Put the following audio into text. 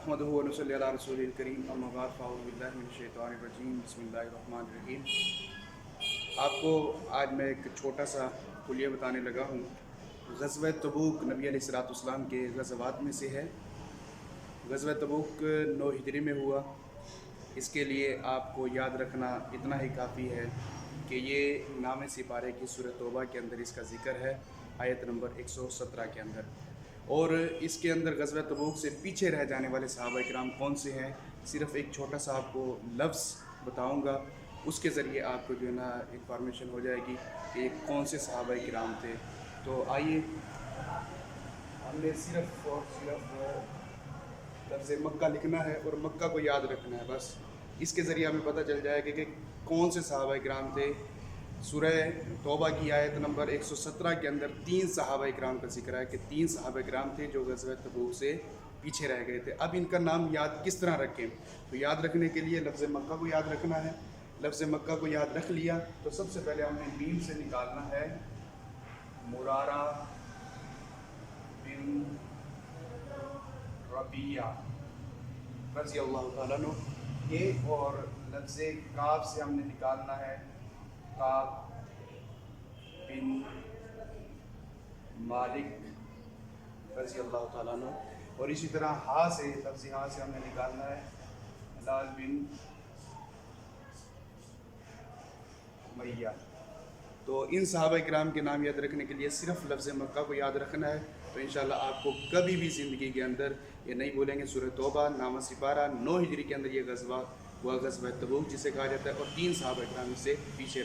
नहमदुहु व नसल्ली अला रसूलिल करीम अम्मा बाद फ़अऊज़ु बिल्लाहि मिनश शैतानिर रजीम बिस्मिल्लाहिर रहमानिर रहीम। आपको आज मैं एक छोटा सा कुलिया बताने लगा हूँ। ग़ज़वा तबूक नबी अलैहिस्सलाम के ग़ज़वात में से है। ग़ज़वा तबूक 9 हिजरी में हुआ। इसके लिए आपको याद रखना इतना ही काफ़ी है कि ये नाम सिपारे की सूरह तौबा के अंदर इसका ज़िक्र है, आयत नंबर 117 के अंदर। और इसके अंदर ग़ज़वा तबूक से पीछे रह जाने वाले सहाबा किराम कौन से हैं, सिर्फ़ एक छोटा सा आपको लफ्ज़ बताऊंगा, उसके ज़रिए आपको जो है ना इंफॉर्मेशन हो जाएगी कि कौन से सहाबा किराम थे। तो आइए, हमने सिर्फ़ और सिर्फ लफ्ज़ मक्का लिखना है और मक्का को याद रखना है। बस इसके ज़रिए हमें पता चल जाएगा कि कौन से सहाबा किराम थे। सूरह तौबा की आयत नंबर 117 के अंदर 3 सहाबा किराम का जिक्र है कि 3 सहाबा किराम थे जो ग़ज़वा तबूक से पीछे रह गए थे। अब इनका नाम याद किस तरह रखें, तो याद रखने के लिए लफ्ज़ मक्का को याद रखना है। लफ्ज़ मक्का को याद रख लिया तो सबसे पहले हमने मीम से निकालना है मुरारा बिन रबिया रज़ी अल्लाह तआला अन्हु ये, और लफ्ज़ काफ से हमने निकालना है काब बिन मालिक रज़ी अल्लाह तआला अन्हु, और इसी तरह हा से लफ्ज़ हा से हमने निकालना है हिलाल बिन मैया। तो इन सहाबा किराम के नाम याद रखने के लिए सिर्फ लफ्ज़ मक्का को याद रखना है। तो इंशाल्लाह आपको कभी भी ज़िंदगी के अंदर ये नहीं भूलेंगे। सूरह तौबा नाम सिपारा 9 हिजरी के अंदर ये ग़ज़वा हुआ, ग़ज़वा तबूक जिसे कहा जाता है, और 3 सहाबा किराम इससे पीछे